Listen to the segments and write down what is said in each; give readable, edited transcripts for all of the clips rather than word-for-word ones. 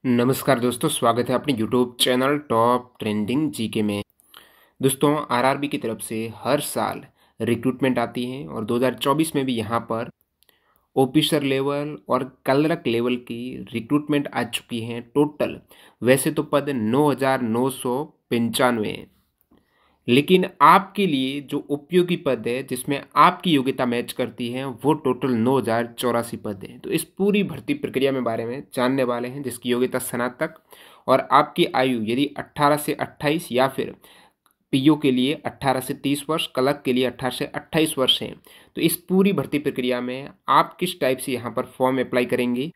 नमस्कार दोस्तों, स्वागत है अपने YouTube channel top trending GK में। दोस्तों, आरआरबी की तरफ से हर साल रिक्रूटमेंट आती है और 2024 में भी यहाँ पर ऑफिसर लेवल और क्लर्क लेवल की रिक्रूटमेंट आ चुकी है। टोटल वैसे तो पद 9,995 हैं, लेकिन आपके लिए जो उपयोगी पद है जिसमें आपकी योग्यता मैच करती है वो टोटल 9,084 पद है। तो इस पूरी भर्ती प्रक्रिया में बारे में जानने वाले हैं, जिसकी योग्यता स्नातक और आपकी आयु यदि 18 से 28 या फिर पीओ के लिए 18 से 30 वर्ष, क्लर्क के लिए 18 से 28 वर्ष है। तो इस पूरी भर्ती प्रक्रिया में आप किस टाइप से यहाँ पर फॉर्म अप्लाई करेंगे,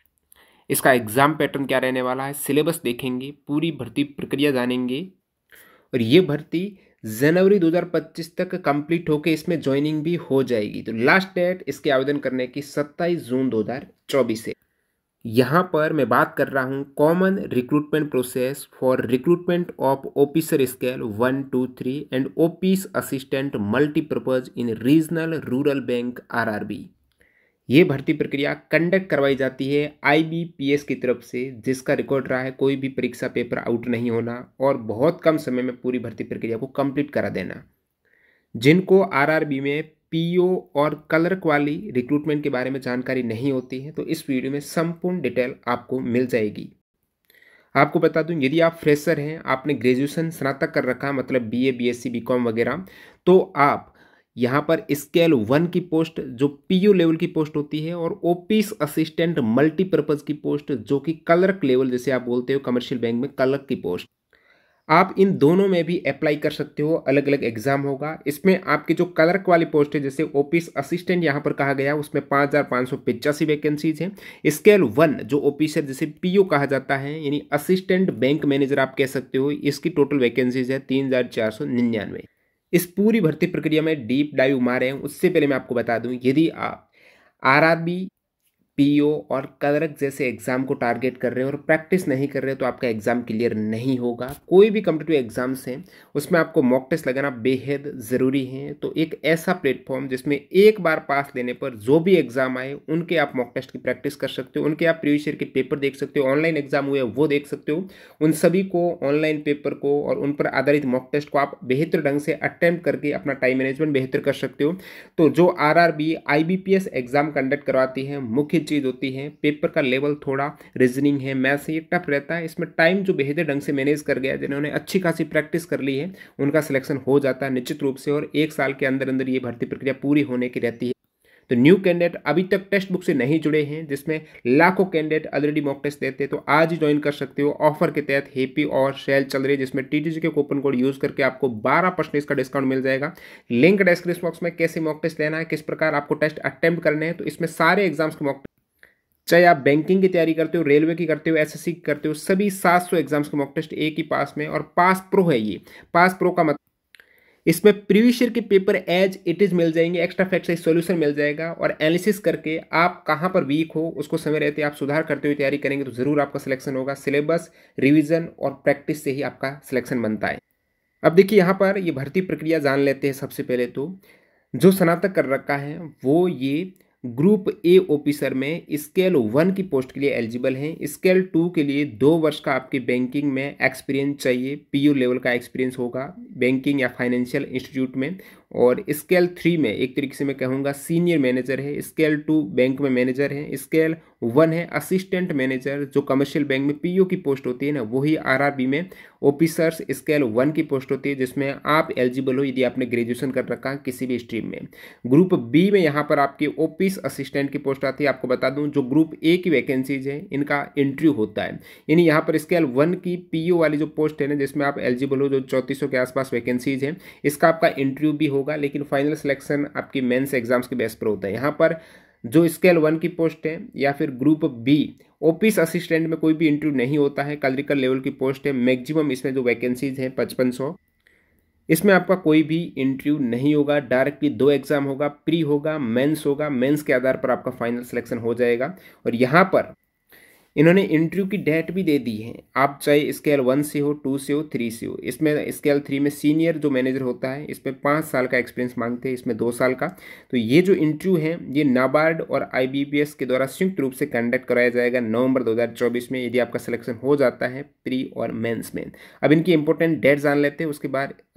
इसका एग्जाम पैटर्न क्या रहने वाला है, सिलेबस देखेंगे, पूरी भर्ती प्रक्रिया जानेंगे। और ये भर्ती जनवरी 2025 तक कंप्लीट होकर इसमें ज्वाइनिंग भी हो जाएगी। तो लास्ट डेट इसके आवेदन करने की 27 जून 2024 है। यहाँ पर मैं बात कर रहा हूँ common recruitment process for recruitment of officer scale 1, 2, 3 and office assistant multipurpose in regional rural bank RRB. ये भर्ती प्रक्रिया कंडक्ट करवाई जाती है आईबीपीएस की तरफ से, जिसका रिकॉर्ड रहा है कोई भी परीक्षा पेपर आउट नहीं होना और बहुत कम समय में पूरी भर्ती प्रक्रिया को कंप्लीट करा देना। जिनको आरआरबी में पीओ और क्लर्क वाली रिक्रूटमेंट के बारे में जानकारी नहीं होती है तो इस वीडियो में संपूर्ण डिटेल आपको मिल जाएगी। आपको बता दूं, यदि आप फ्रेशर हैं, आपने ग्रेजुएशन स्नातक कर रखा है, मतलब बीए, बीएससी, बीकॉम वगैरह, तो आप यहाँ पर स्केल 1 की पोस्ट जो पीयू लेवल की पोस्ट होती है और ऑफिस असिस्टेंट मल्टीपर्पज की पोस्ट जो कि क्लर्क लेवल जैसे आप बोलते हो कमर्शियल बैंक में क्लर्क की पोस्ट, आप इन दोनों में भी अप्लाई कर सकते हो। अलग अलग एग्जाम होगा। इसमें आपकी जो क्लर्क वाली पोस्ट है जैसे ऑफिस असिस्टेंट यहाँ पर कहा गया, उसमें 5,585 वैकेंसीज हैं। स्केल 1 जो ऑफिसर जिसे पीओ कहा जाता है यानी असिस्टेंट बैंक मैनेजर आप कह सकते हो, इसकी टोटल वैकेंसीज है 3,499। इस पूरी भर्ती प्रक्रिया में डीप डाइव मारे हैं। उससे पहले मैं आपको बता दूं, यदि आप आरआरबी, पीओ और क्लर्क जैसे एग्जाम को टारगेट कर रहे हैं और प्रैक्टिस नहीं कर रहे तो आपका एग्जाम क्लियर नहीं होगा। कोई भी कॉम्पिटिटिव एग्जाम्स हैं उसमें आपको मॉक टेस्ट लगाना बेहद ज़रूरी है। तो एक ऐसा प्लेटफॉर्म जिसमें एक बार पास लेने पर जो भी एग्जाम आए उनके आप मॉक टेस्ट की प्रैक्टिस कर सकते हो, उनके आप प्रीवियस ईयर के पेपर देख सकते हो, ऑनलाइन एग्जाम हुए वो देख सकते हो। उन सभी को, ऑनलाइन पेपर को और उन पर आधारित मॉक टेस्ट को आप बेहतर ढंग से अटेम्प्ट करके अपना टाइम मैनेजमेंट बेहतर कर सकते हो। तो जो आरआरबी आईबीपीएस एग्जाम कंडक्ट करवाती है, मुख्य चीज़ होती है पेपर का लेवल थोड़ा रीजनिंग है, मैथ्स है, ये टफ रहता है। इसमें टाइम जो बेहतर ढंग से मैनेज कर गया, जिन्होंने अच्छी खासी प्रैक्टिस कर ली है, उनका सिलेक्शन हो जाता है निश्चित रूप से। और एक साल के अंदर अंदर ये भर्ती प्रक्रिया पूरी होने की रहती है। तो न्यू कैंडिडेट अभी तक टेक्स्ट बुक से नहीं जुड़े हैं, जिसमें लाखों कैंडिडेट ऑलरेडी मॉक टेस्ट देते हैं, तो आज ही ज्वाइन कर सकते हो। ऑफर के तहत हैप्पी और सेल चल रही है, जिसमें टीटीजी के कूपन कोड यूज करके आपको 12% का डिस्काउंट मिल जाएगा। लिंक डिस्क्रिप्शन बॉक्स में। कैसे मॉक टेस्ट लेना है, किस प्रकार आपको टेस्ट अटेम्प्ट करने हैं, तो इसमें सारे एग्जाम्स के मॉक, चाहे आप बैंकिंग की तैयारी करते हो, रेलवे की करते हो, एसएससी की करते हो, सभी 700 एग्जाम्स के मॉक टेस्ट एक ही पास में। और पास प्रो है ये। पास प्रो का मतलब इसमें प्रीवियस ईयर के पेपर एज इट इज मिल जाएंगे, एक्स्ट्रा फैक्ट से सॉल्यूशन मिल जाएगा और एनालिसिस करके आप कहां पर वीक हो उसको समय रहते आप सुधार करते हुए तैयारी करेंगे तो जरूर आपका सिलेक्शन होगा। सिलेबस, रिवीजन और प्रैक्टिस से ही आपका सिलेक्शन बनता है। अब देखिए, यहाँ पर ये भर्ती प्रक्रिया जान लेते हैं। सबसे पहले तो जो स्नातक कर रखा है वो ये ग्रुप ए ऑफिसर में स्केल 1 की पोस्ट के लिए एलिजिबल हैं। स्केल 2 के लिए 2 वर्ष का आपके बैंकिंग में एक्सपीरियंस चाहिए, पीयू लेवल का एक्सपीरियंस होगा बैंकिंग या फाइनेंशियल इंस्टीट्यूट में। और स्केल 3 में एक तरीके से मैं कहूँगा सीनियर मैनेजर है। स्केल 2 बैंक में मैनेजर है। स्केल 1 है असिस्टेंट मैनेजर, जो कमर्शियल बैंक में पीओ की पोस्ट होती है ना, वही आरआरबी में ऑफिसर्स स्केल 1 की पोस्ट होती है, जिसमें आप एलिजिबल हो यदि आपने ग्रेजुएशन कर रखा है किसी भी स्ट्रीम में। ग्रुप बी में यहाँ पर आपकी ऑफिस असिस्टेंट की पोस्ट आती है। आपको बता दूं, जो ग्रुप ए की वैकेंसीज है इनका इंटरव्यू होता है। यानी यहाँ पर स्केल 1 की पीओ वाली जो पोस्ट है ना, जिसमें आप एलिजिबल हो, जो 3400 के आसपास वैकेंसीज है, इसका आपका इंटरव्यू भी होगा, लेकिन फाइनल सिलेक्शन आपकी मेंस एग्जाम्स के बेस पर होता है। यहाँ पर जो स्केल 1 की पोस्ट है या फिर ग्रुप बी ऑफिस असिस्टेंट में कोई भी इंटरव्यू नहीं होता है, क्लरिकल लेवल की पोस्ट है। मैक्सिमम इसमें जो वैकेंसीज हैं 5500, इसमें आपका कोई भी इंटरव्यू नहीं होगा। डायरेक्टली 2 एग्जाम होगा, प्री होगा, मेंस होगा। मेंस के आधार पर आपका फाइनल सिलेक्शन हो जाएगा। और यहाँ पर इन्होंने इंटरव्यू की डेट भी दे दी है, आप चाहे स्केल 1 से हो, 2 से हो, 3 से हो। इसमें स्केल 3 में सीनियर जो मैनेजर होता है इसमें 5 साल का एक्सपीरियंस मांगते हैं, इसमें 2 साल का। तो ये जो इंटरव्यू है ये नाबार्ड और IBPS के द्वारा संयुक्त रूप से कंडक्ट कराया जाएगा नवंबर 2024 में, यदि आपका सिलेक्शन हो जाता है प्री और मेंस में। अब इनकी इंपॉर्टेंट डेट जान लेते हैं,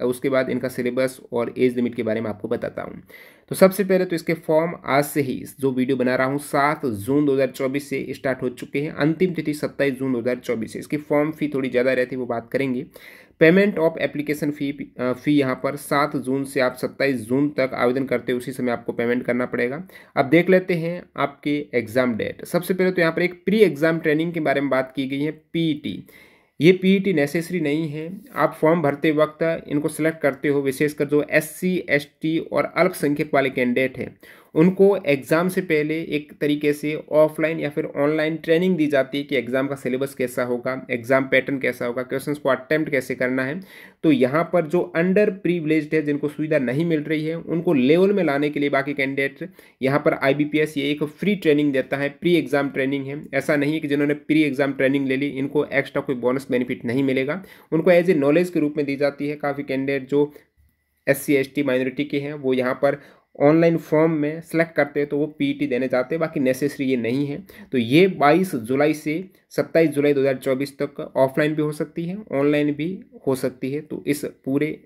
उसके बाद इनका सिलेबस और एज लिमिट के बारे में आपको बताता हूँ। तो सबसे पहले तो इसके फॉर्म आज से ही जो वीडियो बना रहा हूँ 7 जून 2024 से स्टार्ट हो चुके हैं, अंतिम तिथि 27 जून 2024 से। इसकी फॉर्म फी थोड़ी ज़्यादा रहती है, वो बात करेंगे। पेमेंट ऑफ एप्लीकेशन फी यहाँ पर 7 जून से आप 27 जून तक आवेदन करते हैं, उसी समय आपको पेमेंट करना पड़ेगा। अब देख लेते हैं आपके एग्जाम डेट। सबसे पहले तो यहाँ पर एक प्री एग्जाम ट्रेनिंग के बारे में बात की गई है, PET। ये PET नेसेसरी नहीं है, आप फॉर्म भरते वक्त इनको सेलेक्ट करते हो, विशेषकर जो SC ST और अल्पसंख्यक वाले कैंडिडेट हैं उनको एग्ज़ाम से पहले एक तरीके से ऑफलाइन या फिर ऑनलाइन ट्रेनिंग दी जाती है कि एग्ज़ाम का सिलेबस कैसा होगा, एग्ज़ाम पैटर्न कैसा होगा, क्वेश्चंस को अटेम्प्ट कैसे करना है। तो यहाँ पर जो अंडर प्रिविलेज्ड है, जिनको सुविधा नहीं मिल रही है, उनको लेवल में लाने के लिए बाकी कैंडिडेट यहाँ पर IBPS ये एक फ्री ट्रेनिंग देता है, प्री एग्ज़ाम ट्रेनिंग है। ऐसा नहीं है कि जिन्होंने प्री एग्ज़ाम ट्रेनिंग ले ली इनको एक्स्ट्रा कोई बोनस बेनिफिट नहीं मिलेगा, उनको एज ए नॉलेज के रूप में दी जाती है। काफ़ी कैंडिडेट जो SC ST माइनॉरिटी के हैं वो यहाँ पर ऑनलाइन फॉर्म में सेलेक्ट करते हैं तो वो PET देने जाते हैं, बाकी नेसेसरी ये नहीं है। तो ये 22 जुलाई से 27 जुलाई 2024 तक ऑफलाइन भी हो सकती है, ऑनलाइन भी हो सकती है। तो इस पूरे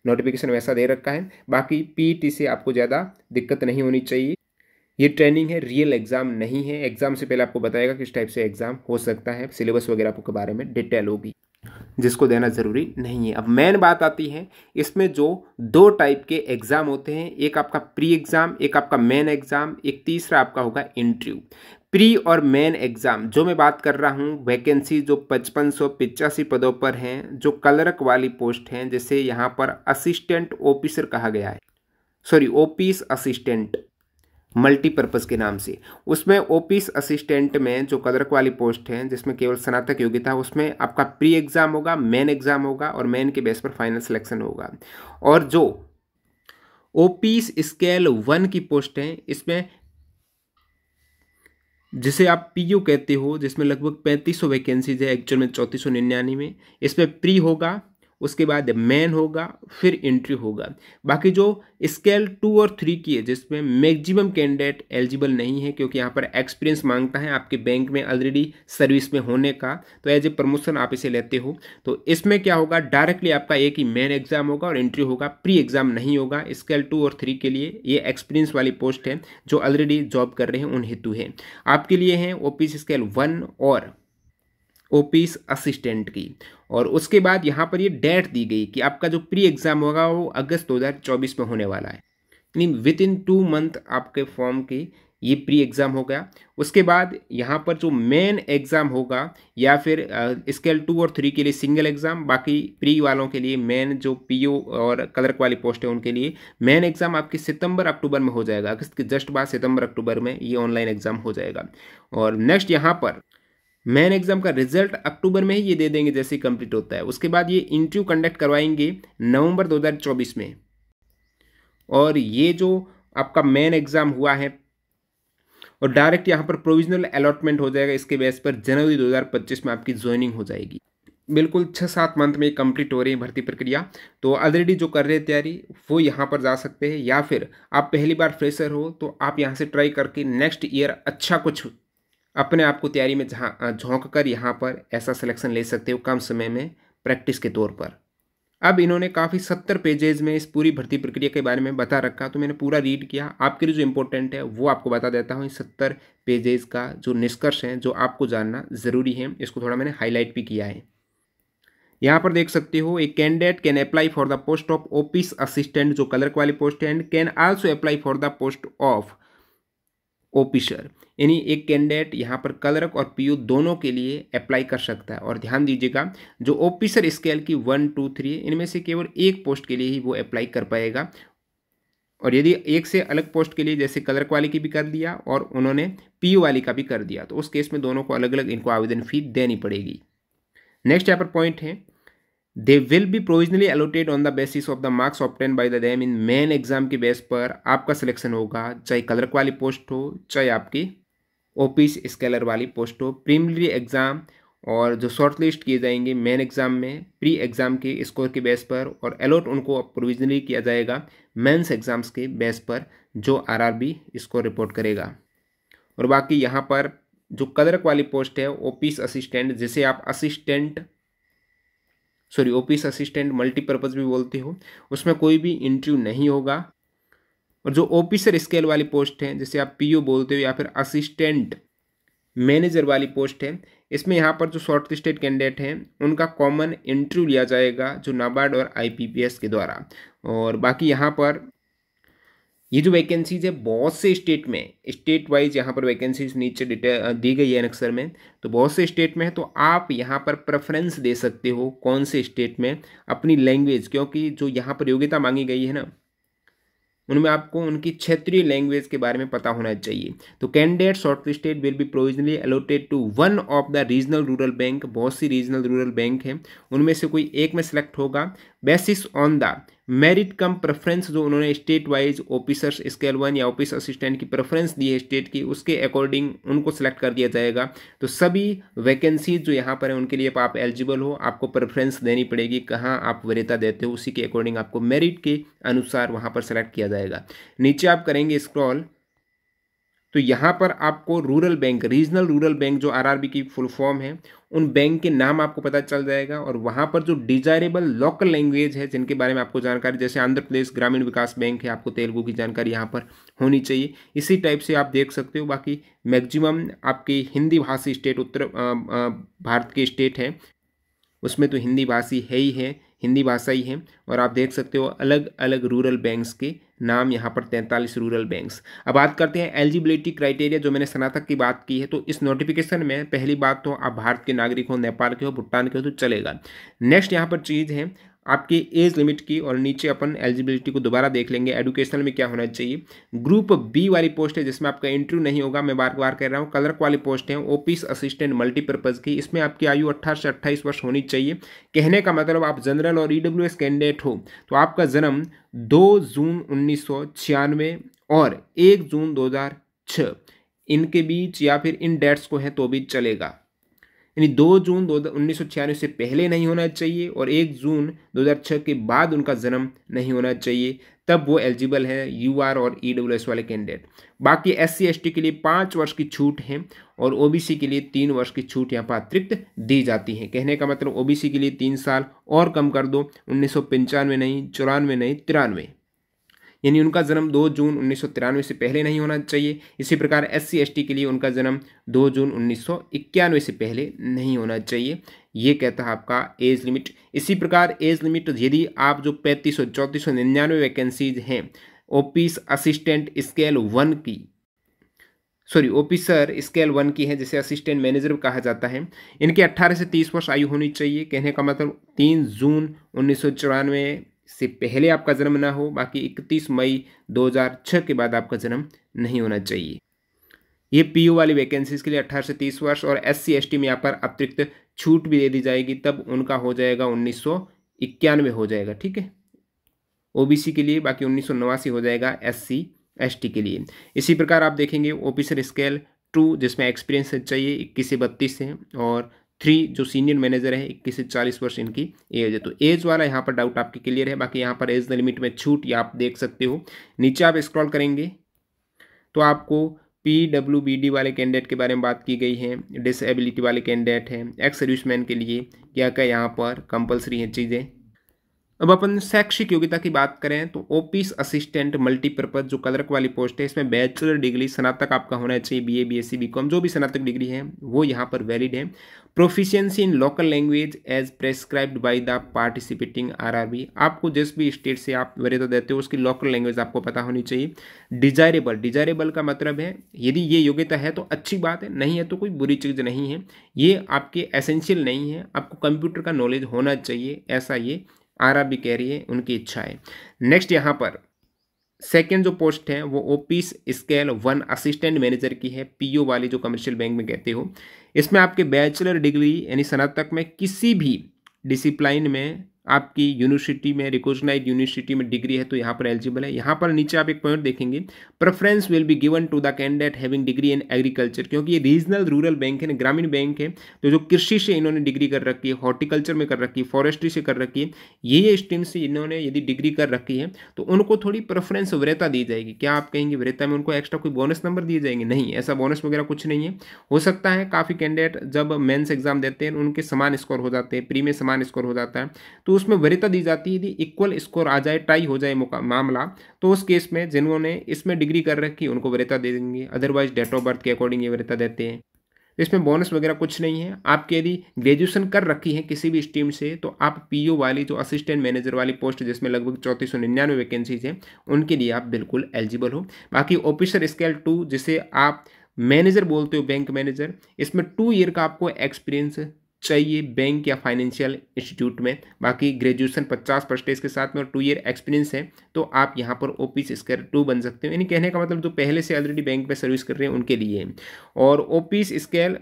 नोटिफिकेशन में ऐसा दे रखा है, बाकी PET से आपको ज़्यादा दिक्कत नहीं होनी चाहिए। ये ट्रेनिंग है, रियल एग्जाम नहीं है। एग्जाम से पहले आपको बताएगा किस टाइप से एग्जाम हो सकता है, सिलेबस वगैरह आपको के बारे में डिटेल होगी, जिसको देना ज़रूरी नहीं है। अब मेन बात आती है, इसमें जो 2 टाइप के एग्ज़ाम होते हैं, एक आपका प्री एग्ज़ाम, एक आपका मेन एग्ज़ाम, एक तीसरा आपका होगा इंटरव्यू। प्री और मेन एग्ज़ाम जो मैं बात कर रहा हूँ, वैकेंसी जो 5585 पदों पर हैं, जो क्लर्क वाली पोस्ट हैं, जैसे यहाँ पर असिस्टेंट ऑफिसर कहा गया है, सॉरी ऑफिस असिस्टेंट मल्टीपर्पज़ के नाम से। उसमें ऑफिस असिस्टेंट में जो क्लर्क वाली पोस्ट है जिसमें केवल स्नातक योग्यता, उसमें आपका प्री एग्ज़ाम होगा, मेन एग्ज़ाम होगा और मेन के बेस पर फाइनल सिलेक्शन होगा। और जो ऑफिस स्केल 1 की पोस्ट है, इसमें जिसे आप PO कहते हो, जिसमें लगभग 3500 वैकेंसीज है, एक्चुअल में 3499 में। इसमें प्री होगा, उसके बाद मेन होगा, फिर इंटरव्यू होगा। बाकी जो स्केल 2 और 3 की है जिसमें मैक्सिमम कैंडिडेट एलिजिबल नहीं है, क्योंकि यहाँ पर एक्सपीरियंस मांगता है आपके बैंक में ऑलरेडी सर्विस में होने का, तो एज ए प्रमोशन आप इसे लेते हो। तो इसमें क्या होगा, डायरेक्टली आपका एक ही मेन एग्जाम होगा और इंटरव्यू होगा, प्री एग्जाम नहीं होगा। स्केल 2 और 3 के लिए ये एक्सपीरियंस वाली पोस्ट है, जो ऑलरेडी जॉब कर रहे हैं उन हेतु है। आपके लिए हैं ऑफिस स्केल 1 और ऑफिस असिस्टेंट की। और उसके बाद यहाँ पर ये डेट दी गई कि आपका जो प्री एग्ज़ाम होगा वो अगस्त 2024 में होने वाला है, यानी विद इन 2 मंथ आपके फॉर्म की ये प्री एग्ज़ाम हो गया। उसके बाद यहाँ पर जो मेन एग्ज़ाम होगा, या फिर स्केल 2 और 3 के लिए सिंगल एग्ज़ाम, बाकी प्री वालों के लिए मेन जो PO और क्लर्क वाली पोस्ट है उनके लिए मेन एग्ज़ाम आपकी सितंबर अक्टूबर में हो जाएगा। अगस्त के जस्ट बाद सितंबर अक्टूबर में ये ऑनलाइन एग्ज़ाम हो जाएगा। और नेक्स्ट यहाँ पर मेन एग्जाम का रिजल्ट अक्टूबर में ही ये दे देंगे जैसे ही कंप्लीट होता है। उसके बाद ये इंटरव्यू कंडक्ट करवाएंगे नवंबर 2024 में। और ये जो आपका मेन एग्जाम हुआ है और डायरेक्ट यहाँ पर प्रोविजनल अलॉटमेंट हो जाएगा, इसके बेस पर जनवरी 2025 में आपकी ज्वाइनिंग हो जाएगी। बिल्कुल 6-7 मंथ में कंप्लीट हो रही है भर्ती प्रक्रिया। तो ऑलरेडी जो कर रहे हैं तैयारी वो यहाँ पर जा सकते हैं, या फिर आप पहली बार फ्रेशर हो तो आप यहाँ से ट्राई करके नेक्स्ट ईयर अच्छा कुछ अपने आप को तैयारी में झोंक कर यहाँ पर ऐसा सिलेक्शन ले सकते हो कम समय में प्रैक्टिस के तौर पर। अब इन्होंने काफ़ी 70 पेजेज में इस पूरी भर्ती प्रक्रिया के बारे में बता रखा, तो मैंने पूरा रीड किया। आपके लिए जो इम्पोर्टेंट है वो आपको बता देता हूँ। 70 पेजेज का जो निष्कर्ष है, जो आपको जानना ज़रूरी है, इसको थोड़ा मैंने हाईलाइट भी किया है। यहाँ पर देख सकते हो, एक candidate can apply for the post of office assistant, जो क्लर्क वाली पोस्ट है, and can also apply for the post of officer, यानी एक कैंडिडेट यहाँ पर क्लर्क और PO दोनों के लिए अप्लाई कर सकता है। और ध्यान दीजिएगा, जो ऑफिसर स्केल की 1, 2, 3 इनमें से केवल एक पोस्ट के लिए ही वो अप्लाई कर पाएगा। और यदि एक से अलग पोस्ट के लिए, जैसे क्लर्क वाले की भी कर दिया और उन्होंने PO वाली का भी कर दिया, तो उस केस में दोनों को अलग अलग इनको आवेदन फी देनी पड़ेगी। नेक्स्ट यहाँ पर पॉइंट है, they will be provisionally allotted on the basis of the marks obtain by the them in main exam के बेस पर आपका सिलेक्शन होगा, चाहे क्लर्क वाली पोस्ट हो चाहे आपकी ऑफिस स्केलर वाली पोस्ट हो। प्रीलिमिनरी एग्जाम और जो शॉर्ट लिस्ट किए जाएंगे मेन एग्जाम में प्री एग्जाम के स्कोर के बेस पर, और अलॉट उनको प्रोविजनली किया जाएगा मेंस एग्जाम्स के बेस पर, जो आरआरबी स्कोर रिपोर्ट करेगा। और बाकी यहाँ पर जो क्लर्क वाली पोस्ट है ऑफिस असिस्टेंट, जिसे आप ऑफिस असिस्टेंट मल्टीपर्पज़ भी बोलते हो, उसमें कोई भी इंटरव्यू नहीं होगा। और जो ऑफिसर स्केल वाली पोस्ट है जिसे आप पीओ बोलते हो या फिर असिस्टेंट मैनेजर वाली पोस्ट है, इसमें यहाँ पर जो शॉर्ट लिस्टेड कैंडिडेट हैं उनका कॉमन इंटरव्यू लिया जाएगा जो नाबार्ड और आईपीपीएस के द्वारा। और बाकी यहाँ पर ये जो वैकेंसीज है बहुत से स्टेट में, स्टेट वाइज यहाँ पर वैकेंसीज नीचे डिटेल दी गई है अक्सर में, तो बहुत से स्टेट में है, तो आप यहाँ पर प्रेफरेंस दे सकते हो कौन से स्टेट में अपनी लैंग्वेज, क्योंकि जो यहाँ पर योग्यता मांगी गई है ना उनमें आपको उनकी क्षेत्रीय लैंग्वेज के बारे में पता होना चाहिए। तो candidate shortlisted will be provisionally allotted to one of the regional rural bank, बहुत सी रीजनल रूरल बैंक हैं, उनमें से कोई एक में सिलेक्ट होगा basis on the merit come preference, जो उन्होंने स्टेट वाइज ऑफिसर्स स्केल 1 या ऑफिस असिस्टेंट की प्रेफरेंस दी है स्टेट की, उसके अकॉर्डिंग उनको सिलेक्ट कर दिया जाएगा। तो सभी वैकेंसीज जो यहाँ पर है उनके लिए आप एलिजिबल हो, आपको प्रेफरेंस देनी पड़ेगी, कहाँ आप वरीयता देते हो उसी के अकॉर्डिंग आपको मेरिट के अनुसार वहाँ पर सेलेक्ट किया जाएगा। नीचे आप करेंगे स्क्रॉल तो यहाँ पर आपको rural bank, regional rural bank जो आरआरबी की फुल फॉर्म है, उन बैंक के नाम आपको पता चल जाएगा। और वहाँ पर जो डिजायरेबल लोकल लैंग्वेज है जिनके बारे में आपको जानकारी, जैसे आंध्र प्रदेश ग्रामीण विकास बैंक है, आपको तेलुगु की जानकारी यहाँ पर होनी चाहिए। इसी टाइप से आप देख सकते हो। बाकी मैक्सिमम आपकी हिंदी भाषी स्टेट उत्तर भारत के स्टेट है उसमें तो हिंदी भाषी है ही है, हिंदी भाषा ही है। और आप देख सकते हो अलग अलग रूरल बैंक्स के नाम यहाँ पर 43 रूरल बैंक्स। अब बात करते हैं एलिजिबिलिटी क्राइटेरिया, जो मैंने स्नातक की बात की है। तो इस नोटिफिकेशन में पहली बात तो आप भारत के नागरिक हो, नेपाल के हो, भूटान के हो तो चलेगा। नेक्स्ट यहाँ पर चीज़ है आपकी एज लिमिट की, और नीचे अपन एलिजिबिलिटी को दोबारा देख लेंगे। एजुकेशनल में क्या होना चाहिए। ग्रुप बी वाली पोस्ट है जिसमें आपका इंटरव्यू नहीं होगा, मैं बार बार कह रहा हूँ। क्लर्क वाली पोस्ट है ऑफिस असिस्टेंट मल्टीपर्पज़ की, इसमें आपकी आयु 18 से 28 वर्ष होनी चाहिए। कहने का मतलब आप जनरल और ईडब्ल्यूएस कैंडिडेट हो तो आपका जन्म 2 जून 1996 और 1 जून 2006 इनके बीच या फिर इन डेट्स को है तो भी चलेगा। यानी 2 जून 1996 से पहले नहीं होना चाहिए और 1 जून 2006 के बाद उनका जन्म नहीं होना चाहिए, तब वो एलिजिबल है यूआर और ईडब्ल्यूएस वाले कैंडिडेट। बाकी एससी एसटी के लिए 5 वर्ष की छूट है और ओबीसी के लिए 3 वर्ष की छूट यहाँ पर अतिरिक्त दी जाती है। कहने का मतलब ओबीसी के लिए 3 साल और कम कर दो, 1995 नहीं, 94 नहीं, 93, यानी उनका जन्म 2 जून 1993 से पहले नहीं होना चाहिए। इसी प्रकार एससी एसटी के लिए उनका जन्म 2 जून 1991 से पहले नहीं होना चाहिए। ये कहता है आपका एज लिमिट। इसी प्रकार एज लिमिट यदि आप जो 3500 3499 वैकेंसीज हैं ऑफिस असिस्टेंट स्केल 1 की, ऑफिसर स्केल 1 की है, जिसे असिस्टेंट मैनेजर कहा जाता है, इनके 18 से 30 वर्ष आयु होनी चाहिए। कहने का मतलब 3 जून 1994 से पहले आपका जन्म ना हो, बाकी 31 मई 2006 के बाद आपका जन्म नहीं होना चाहिए। ये पीओ वाली वैकेंसीज के लिए 18 से 30 वर्ष, और एससी एसटी में यहाँ पर अतिरिक्त छूट भी दे दी जाएगी, तब उनका हो जाएगा 1991 हो जाएगा, ठीक है, ओबीसी के लिए। बाकी 1989 हो जाएगा एससी एसटी के लिए। इसी प्रकार आप देखेंगे ऑफिसर स्केल 2 जिसमें एक्सपीरियंस चाहिए 21 से 32 है, और 3 जो सीनियर मैनेजर है 21 से 40 वर्ष इनकी एज है। तो एज वाला यहाँ पर डाउट आपके क्लियर है। बाकी यहाँ पर एज लिमिट में छूट या आप देख सकते हो। नीचे आप स्क्रॉल करेंगे तो आपको पीडब्ल्यूबीडी वाले कैंडिडेट के बारे में बात की गई है, डिसेबिलिटी वाले कैंडिडेट हैं, एक्स सर्विसमैन के लिए क्या क्या यहाँ पर कंपलसरी हैं चीज़ें। अब अपन शैक्षिक योग्यता की बात करें तो ऑफिस असिस्टेंट मल्टीपर्पज जो क्लर्क वाली पोस्ट है, इसमें बैचलर डिग्री स्नातक आपका होना चाहिए, बीए बीएससी बीकॉम जो भी स्नातक डिग्री है वो यहाँ पर वैलिड है। Proficiency in local language as prescribed by the participating RRB, आपको जिस भी स्टेट से आप वरीयता देते हो उसकी लोकल लैंग्वेज आपको पता होनी चाहिए। डिजायरेबल, डिजायरेबल का मतलब है यदि ये योग्यता है तो अच्छी बात है, नहीं है तो कोई बुरी चीज़ नहीं है, ये आपके एसेंशियल नहीं है, आपको कंप्यूटर का नॉलेज होना चाहिए, ऐसा ये आरआरबी कह रही है, उनकी इच्छा है। नेक्स्ट यहाँ पर सेकेंड जो पोस्ट है वो ऑफिस स्केल 1 असिस्टेंट मैनेजर की है, पीओ वाली जो कमर्शियल बैंक में कहते हो। इसमें आपके बैचलर डिग्री यानी स्नातक में किसी भी डिसिप्लिन में आपकी यूनिवर्सिटी में, रिकॉग्नाइज्ड यूनिवर्सिटी में डिग्री है तो यहाँ पर एलिजिबल है। यहाँ पर नीचे आप एक पॉइंट देखेंगे, preference will be given to the candidate having degree in agriculture, क्योंकि ये रीजनल रूरल बैंक है, ग्रामीण बैंक है, तो जो कृषि से इन्होंने डिग्री कर रखी है, हॉर्टिकल्चर में कर रखी है, फॉरेस्ट्री से कर रखी है, ये स्ट्रीम से इन्होंने यदि डिग्री कर रखी है तो उनको थोड़ी प्रेफरेंस वरीयता दी जाएगी। क्या आप कहेंगे वरीयता में उनको एक्स्ट्रा कोई बोनस नंबर दिए जाएंगे? नहीं, ऐसा बोनस वगैरह कुछ नहीं है। हो सकता है काफ़ी कैंडिडेट जब मेंस एग्जाम देते हैं उनके समान स्कोर हो जाते हैं, प्री में समान स्कोर हो जाता है, तो उसमें वरीयता दी जाती है। यदि इक्वल स्कोर आ जाए, टाई हो जाए मामला, तो उस केस में जिन्होंने इसमें डिग्री कर रखी उनको वरीयता दे देंगे, अदरवाइज डेट ऑफ बर्थ के अकॉर्डिंग ये वरीयता देते हैं। इसमें बोनस वगैरह कुछ नहीं है। आपकी यदि ग्रेजुएशन कर रखी है किसी भी स्ट्रीम से तो आप पीओ वाली जो असिस्टेंट मैनेजर वाली पोस्ट जिसमें लगभग 3499 वैकेंसीज हैं उनके लिए आप बिल्कुल एलिजिबल हो। बाकी ऑफिसर स्केल 2 जिसे आप मैनेजर बोलते हो, बैंक मैनेजर, इसमें 2 ईयर का आपको एक्सपीरियंस चाहिए बैंक या फाइनेंशियल इंस्टीट्यूट में। बाकी ग्रेजुएशन 50% के साथ में और 2 ईयर एक्सपीरियंस है तो आप यहाँ पर ओपीस स्केल 2 बन सकते हो। यानी कहने का मतलब जो पहले से ऑलरेडी बैंक में सर्विस कर रहे हैं उनके लिए। और ओपीस स्केल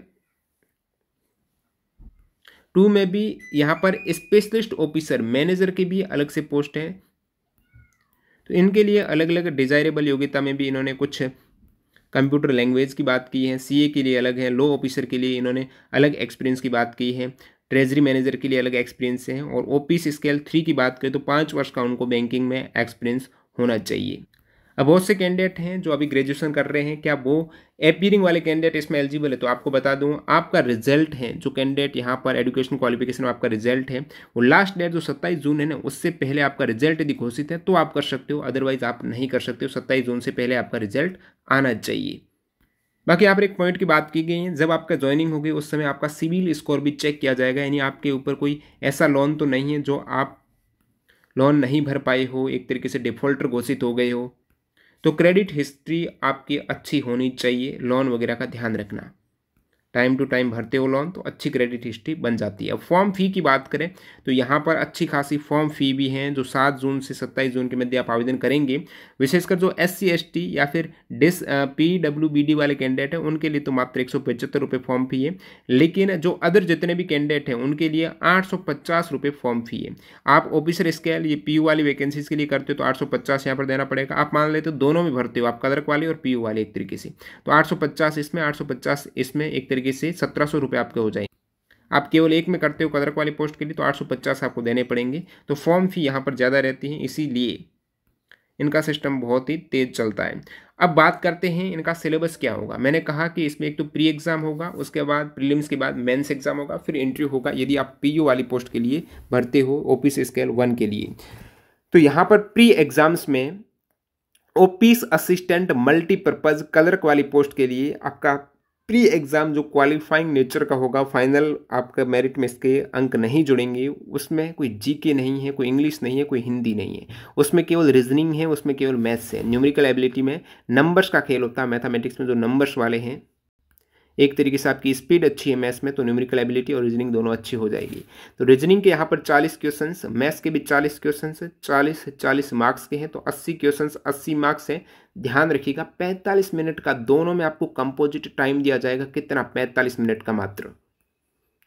2 में भी यहाँ पर स्पेशलिस्ट ऑफिसर मैनेजर की भी अलग से पोस्ट है, तो इनके लिए अलग अलग डिजायरेबल योग्यता में भी इन्होंने कुछ कंप्यूटर लैंग्वेज की बात की है, सीए के लिए अलग है, लॉ ऑफिसर के लिए इन्होंने अलग एक्सपीरियंस की बात की है, ट्रेजरी मैनेजर के लिए अलग एक्सपीरियंस है। और ओपीस स्केल 3 की बात करें तो 5 वर्ष का उनको बैंकिंग में एक्सपीरियंस होना चाहिए। अब बहुत से कैंडिडेट हैं जो अभी ग्रेजुएशन कर रहे हैं, क्या वो अपीयरिंग वाले कैंडिडेट इसमें एलिजिबल है? तो आपको बता दूं, आपका रिजल्ट है जो कैंडिडेट यहाँ पर एजुकेशन क्वालिफिकेशन में आपका रिजल्ट है वो लास्ट डेट जो 27 जून है ना उससे पहले आपका रिजल्ट यदि घोषित है तो आप कर सकते हो, अदरवाइज आप नहीं कर सकते हो। 27 जून से पहले आपका रिजल्ट आना चाहिए। बाकी यहाँ पर एक पॉइंट की बात की गई है, जब आपका ज्वाइनिंग होगी उस समय आपका सिविल स्कोर भी चेक किया जाएगा, यानी आपके ऊपर कोई ऐसा लोन तो नहीं है जो आप लोन नहीं भर पाए हो, एक तरीके से डिफॉल्टर घोषित हो गए हो, तो क्रेडिट हिस्ट्री आपकी अच्छी होनी चाहिए। लोन वगैरह का ध्यान रखना, टाइम टू टाइम भरते हो लोन तो अच्छी क्रेडिट हिस्ट्री बन जाती है। अब फॉर्म फी की बात करें तो यहाँ पर अच्छी खासी फॉर्म फी भी हैं जो 7 जून से 27 जून के मध्य आप आवेदन करेंगे। विशेषकर जो SC ST या फिर PWBD वाले कैंडिडेट हैं उनके लिए तो मात्र 175 रुपये फॉर्म फी है, लेकिन जो अदर जितने भी कैंडिडेट हैं उनके लिए 850 रुपये फॉर्म फी है। आप ऑफिसर स्केल ये PU वाली वैकेंसीज के लिए करते हो तो 850 यहाँ पर देना पड़ेगा। आप मान लेते हो दोनों में भरते हो, आप क्लर्क वाले और PU वाले एक तरीके से, तो 850 इसमें 850 इसमें एक तरीके से 1700 रुपये आपके हो जाएंगे। आप केवल एक में करते हो क्लर्क वाली पोस्ट के लिए तो 850 आपको देने पड़ेंगे, तो फॉर्म फी यहाँ पर ज़्यादा रहती है, इसीलिए इनका सिस्टम बहुत ही तेज चलता है। अब बात करते हैं इनका सिलेबस क्या होगा। मैंने कहा कि इसमें एक तो प्री एग्जाम होगा, उसके बाद प्रीलिम्स के बाद मेंस एग्जाम होगा, फिर इंटरव्यू होगा यदि आप PU वाली पोस्ट के लिए भरते हो ऑफिस स्केल 1 के लिए। तो यहाँ पर प्री एग्जाम्स में ऑफिस असिस्टेंट मल्टीपर्पज क्लर्क वाली पोस्ट के लिए आपका प्री एग्ज़ाम जो क्वालिफाइंग नेचर का होगा, फाइनल आपका मेरिट में इसके अंक नहीं जुड़ेंगे, उसमें कोई GK नहीं है, कोई इंग्लिश नहीं है, कोई हिंदी नहीं है, उसमें केवल रीजनिंग है, उसमें केवल मैथ्स है। न्यूमेरिकल एबिलिटी में नंबर्स का खेल होता है, मैथमेटिक्स में जो नंबर्स वाले हैं, एक तरीके से आपकी स्पीड अच्छी है मैथ्स में तो न्यूमेरिकल एबिलिटी और रीजनिंग दोनों अच्छी हो जाएगी। तो रीजनिंग के यहाँ पर 40 क्वेश्चंस, मैथ्स के भी 40 क्वेश्चंस, 40 मार्क्स के हैं, तो 80 क्वेश्चंस 80 मार्क्स हैं। ध्यान रखिएगा 45 मिनट का दोनों में आपको कंपोजिट टाइम दिया जाएगा, कितना? 45 मिनट का मात्र।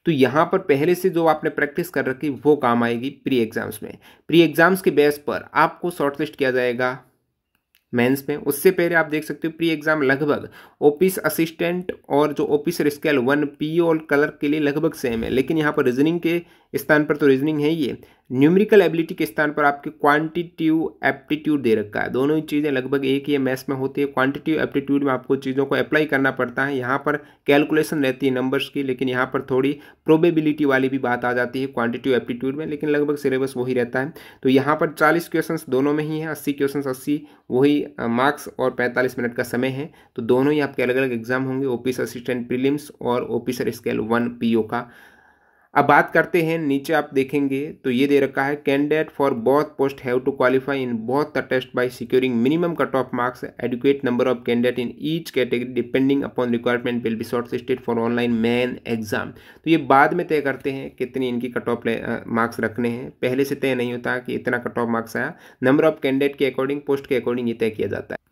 तो यहाँ पर पहले से जो आपने प्रैक्टिस कर रखी वो काम आएगी प्री एग्जाम्स में। प्री एग्जाम्स के बेस पर आपको शॉर्टलिस्ट किया जाएगा मेंस में। उससे पहले आप देख सकते हो प्री एग्जाम लगभग ऑफिस असिस्टेंट और जो ऑफिसर स्केल 1 PO और क्लर्क के लिए लगभग सेम है, लेकिन यहाँ पर रीजनिंग के स्थान पर तो रीजनिंग है ही है, न्यूमेरिकल एबिलिटी के स्थान पर आपके क्वांटिटिव एप्टीट्यूड दे रखा है। दोनों ही चीज़ें लगभग एक ही मैथ्स में होती है। क्वांटिटिव एप्टीट्यूड में आपको चीज़ों को अप्लाई करना पड़ता है, यहाँ पर कैलकुलेशन रहती है नंबर्स की, लेकिन यहाँ पर थोड़ी प्रोबेबिलिटी वाली भी बात आ जाती है क्वांटिटिव एप्टीट्यूड में, लेकिन लगभग सिलेबस वही रहता है। तो यहाँ पर 40 क्वेश्चन दोनों में ही है, 80 क्वेश्चन 80 वही मार्क्स और 45 मिनट का समय है। तो दोनों ही आपके अलग अलग एग्जाम होंगे, ऑफिस असिस्टेंट प्रीलिम्स और ऑफिसर स्केल 1 PO का। अब बात करते हैं, नीचे आप देखेंगे तो ये दे रखा है candidate for both post have to qualify in both the test by securing minimum cut off marks, adequate number of candidate in each category depending upon requirement will be shortlisted for online main exam. तो ये बाद में तय करते हैं कितनी इनकी cut off marks रखने हैं, पहले से तय नहीं होता कि इतना कट ऑफ मार्क्स आया, नंबर ऑफ कैंडिडेट के अकॉर्डिंग, पोस्ट के अकॉर्डिंग ये तय किया जाता है।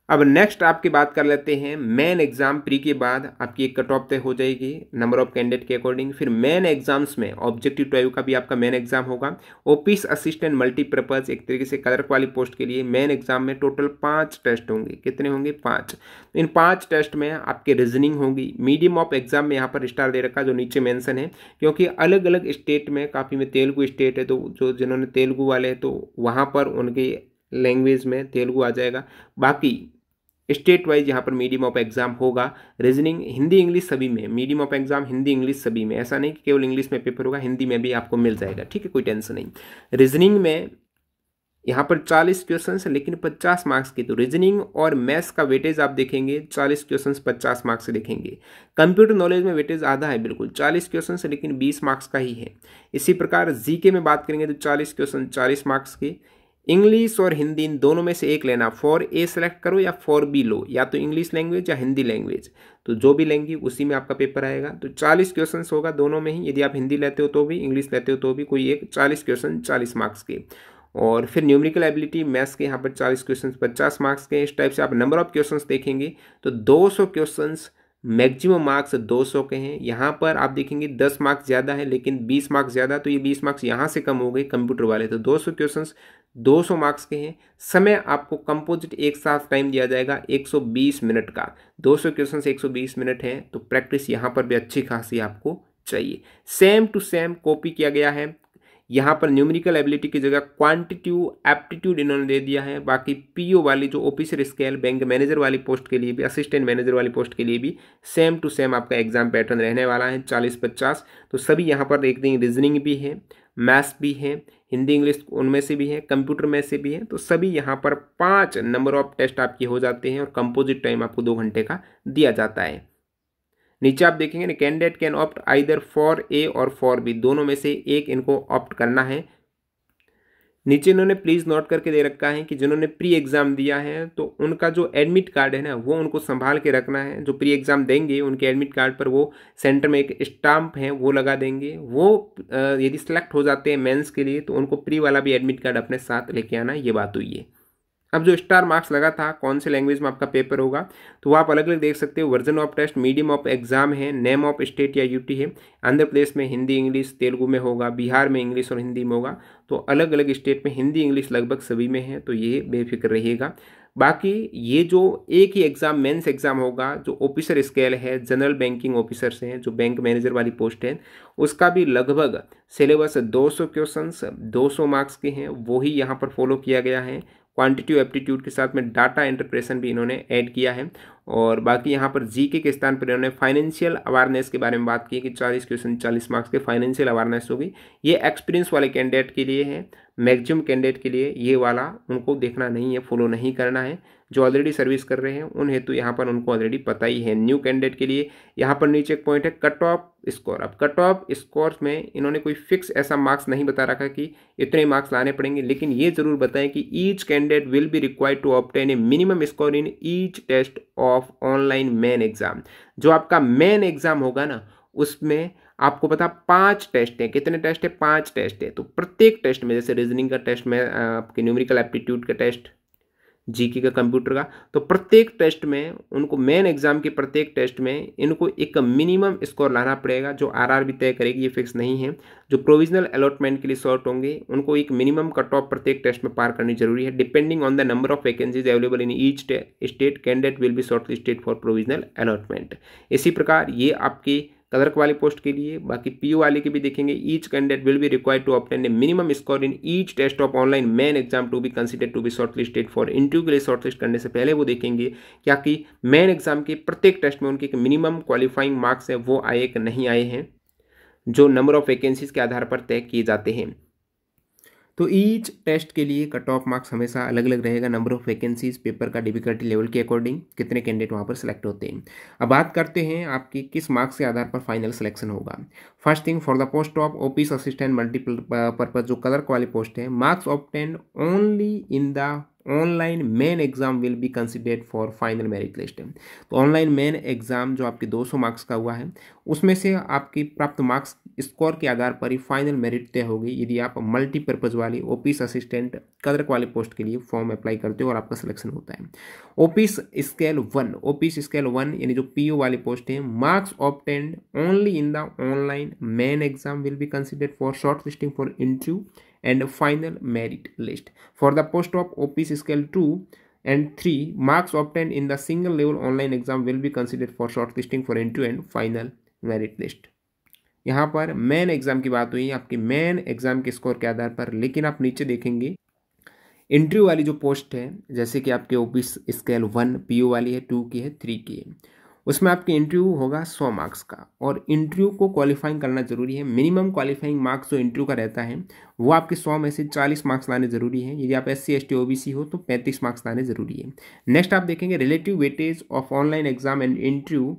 अब नेक्स्ट आपकी बात कर लेते हैं मेन एग्जाम प्री के बाद आपकी एक कट ऑफ तय हो जाएगी नंबर ऑफ कैंडिडेट के अकॉर्डिंग। फिर मेन एग्जाम्स में ऑब्जेक्टिव टाइप का भी आपका मेन एग्जाम होगा। ऑफिस असिस्टेंट मल्टीपर्पज एक तरीके से क्लर्क वाली पोस्ट के लिए मेन एग्जाम में टोटल 5 टेस्ट होंगे। कितने होंगे? 5। इन 5 टेस्ट में आपके रीजनिंग होगी। मीडियम ऑफ एग्जाम में यहाँ पर स्टार दे रखा जो नीचे मेंशन है, क्योंकि अलग अलग स्टेट में काफ़ी में तेलुगु स्टेट है, तो जो जिन्होंने तेलुगु वाले हैं तो वहाँ पर उनकी लैंग्वेज में तेलुगु आ जाएगा। बाकी स्टेट वाइज यहाँ पर मीडियम ऑफ एग्जाम होगा। रीजनिंग हिंदी इंग्लिश सभी में, medium of exam Hindi English सभी में, ऐसा नहीं कि केवल इंग्लिश में पेपर होगा, हिंदी में भी आपको मिल जाएगा। ठीक है, कोई टेंशन नहीं। रीजनिंग में यहाँ पर 40 क्वेश्चन है लेकिन 50 मार्क्स की। तो रीजनिंग और मैथ्स का वेटेज आप देखेंगे 40 क्वेश्चन 50 मार्क्स से देखेंगे। कंप्यूटर नॉलेज में वेटेज आधा है, बिल्कुल 40 क्वेश्चन है लेकिन 20 मार्क्स का ही है। इसी प्रकार जीके में बात करेंगे तो 40 क्वेश्चन 40 मार्क्स के। इंग्लिश और हिंदी इन दोनों में से एक लेना, 4A सेलेक्ट करो या 4B लो, या तो इंग्लिश लैंग्वेज या हिंदी लैंग्वेज, तो जो भी लेंगे उसी में आपका पेपर आएगा। तो 40 क्वेश्चन होगा दोनों में ही, यदि आप हिंदी लेते हो तो भी, इंग्लिश लेते हो तो भी, कोई एक 40 क्वेश्चन 40 मार्क्स के। और फिर न्यूमेरिकल एबिलिटी मैथ्स के यहाँ पर 40 क्वेश्चन 50 मार्क्स के। इस टाइप से आप नंबर ऑफ क्वेश्चन देखेंगे तो 200 क्वेश्चन मैक्सिमम मार्क्स 200 के हैं। यहाँ पर आप देखेंगे 10 मार्क्स ज़्यादा है लेकिन 20 मार्क्स ज़्यादा, तो ये 20 मार्क्स यहाँ से कम हो गए कंप्यूटर वाले। तो 200 क्वेश्चंस 200 मार्क्स के हैं। समय आपको कंपोजिट एक साथ टाइम दिया जाएगा 120 मिनट का। 200 क्वेश्चन 120 मिनट है, तो प्रैक्टिस यहाँ पर भी अच्छी खासी आपको चाहिए। सेम टू सेम कॉपी किया गया है। यहाँ पर न्यूमेरिकल एबिलिटी की जगह क्वांटिटेटिव एप्टीट्यूड इन्होंने दे दिया है। बाकी पीओ वाली जो ऑफिसर स्केल बैंक मैनेजर वाली पोस्ट के लिए भी, असिस्टेंट मैनेजर वाली पोस्ट के लिए भी सेम टू सेम आपका एग्जाम पैटर्न रहने वाला है 40-50। तो सभी यहाँ पर देख देंगे, रीजनिंग भी है, मैथ्स भी है, हिंदी इंग्लिश उनमें से भी है, कंप्यूटर में से भी है। तो सभी यहाँ पर 5 नंबर ऑफ टेस्ट आपके हो जाते हैं और कंपोजिट टाइम आपको 2 घंटे का दिया जाता है। नीचे आप देखेंगे ना, candidate can opt either for a और फॉर बी, दोनों में से एक इनको ऑप्ट करना है। नीचे इन्होंने प्लीज नोट करके दे रखा है कि जिन्होंने प्री एग्जाम दिया है तो उनका जो एडमिट कार्ड है ना वो उनको संभाल के रखना है। जो प्री एग्जाम देंगे उनके एडमिट कार्ड पर वो सेंटर में एक स्टाम्प है वो लगा देंगे। वो यदि सिलेक्ट हो जाते हैं मेंस के लिए तो उनको प्री वाला भी एडमिट कार्ड अपने साथ लेके आना, ये बात हुई है। अब जो स्टार मार्क्स लगा था कौन से लैंग्वेज में आपका पेपर होगा, तो वो आप अलग अलग देख सकते हो। Version of test, medium of exam है, नेम ऑफ स्टेट या यूटी है। आंध्र प्रदेश में हिंदी इंग्लिश तेलुगु में होगा, बिहार में इंग्लिश और हिंदी में होगा। तो अलग अलग स्टेट में हिंदी इंग्लिश लगभग सभी में है, तो ये बेफिक्र रहिएगा। बाकी ये जो एक ही एग्जाम मेंस एग्जाम होगा, जो ऑफिसर स्केल है, जनरल बैंकिंग ऑफिसर से हैं, जो बैंक मैनेजर वाली पोस्ट है, उसका भी लगभग सिलेबस 200 क्वेश्चंस 200 मार्क्स के हैं, वही यहाँ पर फॉलो किया गया है। क्वांटिटिव एप्टीट्यूड के साथ में डाटा इंटरप्रेशन भी इन्होंने ऐड किया है। और बाकी यहाँ पर जीके के स्थान पर इन्होंने फाइनेंशियल अवेयरनेस के बारे में बात की है कि 40 क्वेश्चन 40 मार्क्स के फाइनेंशियल अवेयरनेस होगी। ये एक्सपीरियंस वाले कैंडिडेट के लिए है, मैक्सिमम कैंडिडेट के लिए ये वाला उनको देखना नहीं है, फॉलो नहीं करना है। जो ऑलरेडी सर्विस कर रहे हैं उन हेतु यहाँ पर उनको ऑलरेडी पता ही है। न्यू कैंडिडेट के लिए यहाँ पर नीचे एक पॉइंट है कट ऑफ स्कोर। अब कट ऑफ स्कोर में इन्होंने कोई फिक्स ऐसा मार्क्स नहीं बता रखा कि इतने मार्क्स लाने पड़ेंगे, लेकिन ये जरूर बताएं कि each candidate will be required to obtain a minimum score in each test of online main exam. जो आपका मेन एग्जाम होगा ना उसमें आपको पता 5 टेस्ट है। कितने टेस्ट है? 5 टेस्ट है। तो प्रत्येक टेस्ट में, जैसे रीजनिंग का टेस्ट में, आपके न्यूमेरिकल एप्टीट्यूड का टेस्ट, जीके का, कंप्यूटर का, तो प्रत्येक टेस्ट में उनको, मेन एग्जाम के प्रत्येक टेस्ट में इनको एक मिनिमम स्कोर लाना पड़ेगा। जो आरआर भी तय करेगी, ये फिक्स नहीं है। जो प्रोविजनल अलॉटमेंट के लिए शॉर्ट होंगे उनको एक मिनिमम कट ऑफ प्रत्येक टेस्ट में पार करनी जरूरी है। Depending on the number of vacancies available in each state candidate will B short listed for provisional allotment. इसी प्रकार ये आपकी क्लर्क वाली पोस्ट के लिए, बाकी पीओ वाले के भी देखेंगे। Each candidate will be required to obtain a minimum score in each test of online main exam to be considered to be shortlisted for interview के लिए शॉर्टलिस्ट करने से पहले वो देखेंगे क्या कि मेन एग्जाम के प्रत्येक टेस्ट में उनके मिनिमम क्वालिफाइंग मार्क्स है वो आए कि नहीं आए हैं, जो नंबर ऑफ वैकेंसीज के आधार पर तय किए जाते हैं। तो ईच टेस्ट के लिए कट ऑफ मार्क्स हमेशा अलग अलग रहेगा, नंबर ऑफ वैकेंसीज, पेपर का डिफिकल्टी लेवल के अकॉर्डिंग कितने कैंडिडेट वहाँ पर सिलेक्ट होते हैं। अब बात करते हैं आपकी किस मार्क्स के आधार पर फाइनल सिलेक्शन होगा। First thing, for the post of office assistant multipurpose, जो क्लर्क वाली पोस्ट है, marks obtained only in the online main exam will be considered for final merit list. तो ऑनलाइन मेन एग्जाम जो आपके 200 marks का हुआ है उसमें से आपकी प्राप्त मार्क्स स्कोर के आधार पर ही फाइनल मेरिट तय होगी यदि आप मल्टीपर्पज़ वाली ऑफिस असिस्टेंट क्लर्क वाली पोस्ट के लिए फॉर्म अप्लाई करते हो और आपका सिलेक्शन होता है। ऑफिस स्केल 1 यानी जो पीओ वाली पोस्ट है, marks obtained only in the online main exam will be considered for short listing for interview and final merit list. For the post of office scale 2 and 3, marks obtained in the single level online exam will be considered for shortlisting for interview and final merit list. यहाँ पर main exam की बात हुई, आपके main exam के score के आधार पर, लेकिन आप नीचे देखेंगे इंटरव्यू वाली जो पोस्ट है, जैसे कि आपके ऑफिस स्केल 1 पीओ वाली है, 2 की है, 3 की है, उसमें आपके इंटरव्यू होगा 100 मार्क्स का और इंटरव्यू को क्वालिफाइंग करना जरूरी है। मिनिमम क्वालिफाइंग मार्क्स जो इंटरव्यू का रहता है वो आपके 100 में से 40 मार्क्स लाने जरूरी है। यदि आप SC ST OBC हो तो 35 मार्क्स लाने जरूरी है। नेक्स्ट आप देखेंगे relative weightage of online exam and interview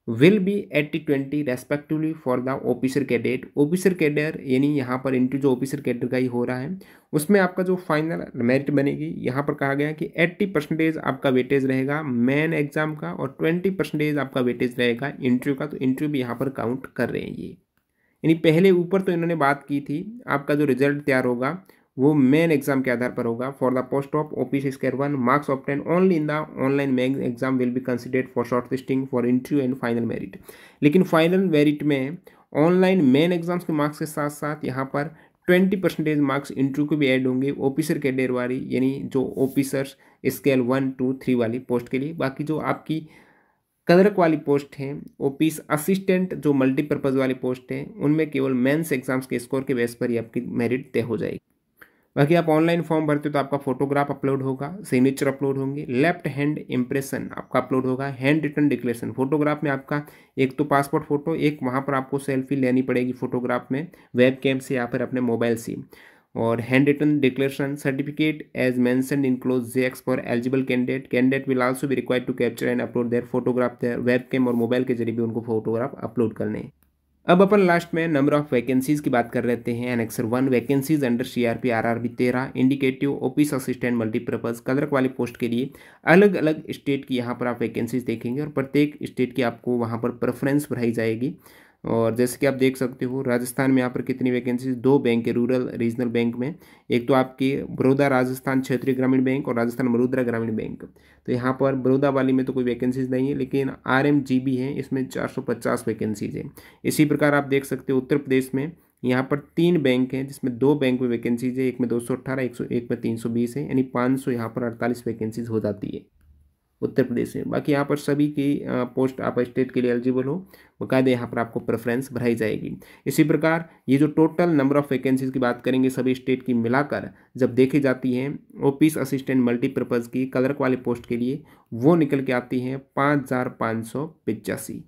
will be 80-20 respectively for the officer cadet. Officer cadre यानी यहाँ पर इंटरव्यू जो ऑफिसर कैडर का ही हो रहा है उसमें आपका जो फाइनल मेरिट बनेगी, यहाँ पर कहा गया है कि 80% आपका वेटेज रहेगा मेन एग्जाम का और 20% आपका वेटेज रहेगा इंटरव्यू का। तो इंटरव्यू भी यहाँ पर काउंट कर रहे हैं ये, यानी पहले ऊपर तो इन्होंने बात की थी आपका जो रिजल्ट तैयार होगा वो मेन एग्जाम के आधार पर होगा। For the post of office scale 1, marks obtain only in the online main exam will be considered for short listing for interview and final merit. लेकिन फाइनल मेरिट में ऑनलाइन मेन एग्जाम्स के marks के साथ साथ यहाँ पर 20% marks interview को भी ऐड होंगे ऑफिसर कैडर वाली, यानी जो ऑफिसर्स स्केल 1, 2, 3 वाली पोस्ट के लिए। बाकी जो आपकी क्लर्क वाली पोस्ट है, ऑफिस असिस्टेंट जो मल्टीपर्पज़ वाली पोस्ट है, उनमें केवल मेंस एग्जाम्स के स्कोर के बेस पर ही आपकी मेरिट तय हो जाएगी। बाकी आप ऑनलाइन फॉर्म भरते हो तो आपका फोटोग्राफ अपलोड होगा, सिग्नेचर अपलोड होंगे, लेफ्ट हैंड इंप्रेशन आपका अपलोड होगा, हैंड रिटन डिक्लेरेशन। फोटोग्राफ में आपका एक तो पासपोर्ट फोटो, एक वहाँ पर आपको सेल्फी लेनी पड़ेगी फोटोग्राफ में वेब कैम से या फिर अपने मोबाइल से, और hand written declaration certificate as mentioned in clause JX for eligible candidate will also be required to capture and upload their photograph their web cam और मोबाइल के जरिए भी उनको फोटोग्राफ अपलोड करने हैं। अब अपन लास्ट में नंबर ऑफ वैकेंसीज की बात कर लेते हैं। Annexure 1 vacancies under CRP RRB 13, indicative office assistant multipurpose clerk वाली पोस्ट के लिए अलग अलग स्टेट की यहाँ पर आप वैकेंसीज देखेंगे और प्रत्येक स्टेट की आपको वहाँ पर प्रेफरेंस बढ़ाई जाएगी। और जैसे कि आप देख सकते हो राजस्थान में यहाँ पर कितनी वैकेंसीज, 2 बैंक है रूरल रीजनल बैंक में, एक तो आपकी बड़ौदा राजस्थान क्षेत्रीय ग्रामीण बैंक और राजस्थान बड़ौदा ग्रामीण बैंक। तो यहाँ पर बड़ौदा वाली में तो कोई वैकेंसीज नहीं है, लेकिन RMGB है, इसमें 450 वैकेंसीज है। इसी प्रकार आप देख सकते हो उत्तर प्रदेश में यहाँ पर 3 बैंक हैं जिसमें 2 बैंक में वैकेंसीज है, एक में 218, एक में 320 है, यानी 500 यहाँ पर 48 वैकेंसीज हो जाती है उत्तर प्रदेश में। बाकी यहाँ पर सभी की पोस्ट आप स्टेट के लिए एलिजिबल हो, बाकायदे यहाँ पर आपको प्रेफरेंस बढ़ाई जाएगी। इसी प्रकार ये जो टोटल नंबर ऑफ वैकेंसीज की बात करेंगे सभी स्टेट की मिलाकर जब देखी जाती है ऑफिस असिस्टेंट मल्टीपर्पज़ की क्लर्क वाली पोस्ट के लिए, वो निकल के आती हैं 5585।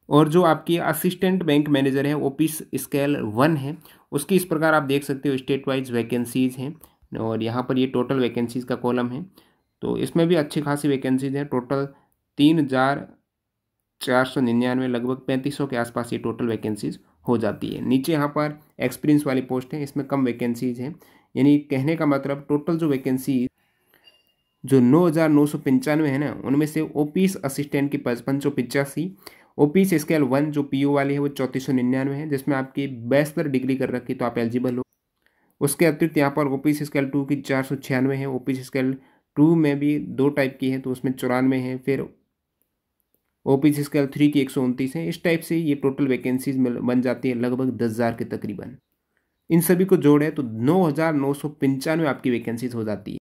और जो आपकी असिस्टेंट बैंक मैनेजर है ऑफिस स्केल 1 है, उसकी इस प्रकार आप देख सकते हो स्टेट वाइज वैकेंसीज हैं और यहाँ पर ये टोटल वैकेंसीज का कॉलम है। तो इसमें भी अच्छी खासी वैकेंसीज हैं, टोटल 3499, लगभग 3500 के आसपास ये टोटल वैकेंसीज हो जाती है। नीचे यहाँ पर एक्सपीरियंस वाली पोस्ट है, इसमें कम वैकेंसीज हैं, यानी कहने का मतलब टोटल जो वैकेंसी जो 9995 है ना, उनमें से ऑफिस असिस्टेंट की 5585, ऑफिस स्केल 1 जो PO वाली है वो 3499 है, जिसमें आपकी बैचलर डिग्री कर रखी तो आप एलिजिबल हो। उसके अतिरिक्त यहाँ पर ऑफिस स्केल 2 की 496 है, ऑफिस स्केल 2 में भी 2 टाइप की है तो उसमें 94 है, फिर ऑफिस स्केल 3 की 129 है। इस टाइप से ये टोटल वैकेंसीज बन जाती है लगभग 10,000 के तकरीबन। इन सभी को जोड़े तो 9995 आपकी वैकेंसीज हो जाती है।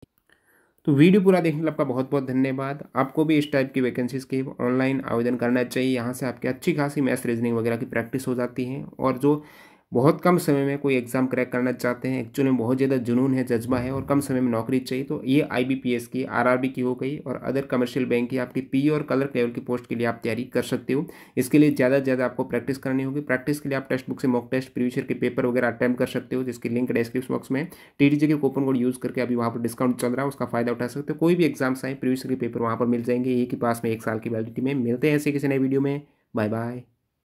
तो वीडियो पूरा देखने के लिए आपका बहुत बहुत धन्यवाद। आपको भी इस टाइप की वैकेंसीज के ऑनलाइन आवेदन करना चाहिए, यहाँ से आपकी अच्छी खासी मैथ्स रीजनिंग वगैरह की प्रैक्टिस हो जाती है। और जो बहुत कम समय में कोई एग्जाम क्रैक करना चाहते हैं, एक्चुअली में बहुत ज़्यादा जुनून है, जज्बा है और कम समय में नौकरी चाहिए, तो ये IBPS की RRB की हो गई और अदर कमर्शियल बैंक की आपकी PO और क्लर्क लेवल की पोस्ट के लिए आप तैयारी कर सकते हो। इसके लिए ज़्यादा से ज़्यादा आपको प्रैक्टिस करनी होगी। प्रैक्टिस के लिए आप टेक्स्ट बुक से मॉक टेस्ट, प्रीवियस ईयर के पेपर वगैरह अटैम्प्ट कर सकते हो, जिसकी लिंक डिस्क्रिप्शन बॉक्स में TTJ के कूपन कोड यूज़ करके अभी वहाँ पर डिस्काउंट चल रहा है, उसका फायदा उठा सकते हो। कोई भी एग्जाम्स आए प्रीवियस ईयर के पेपर वहाँ पर मिल जाएंगे, एक ही पास में 1 साल की वैलिडिटी में। मिलते हैं ऐसे किसी नए वीडियो में, बाय बाय।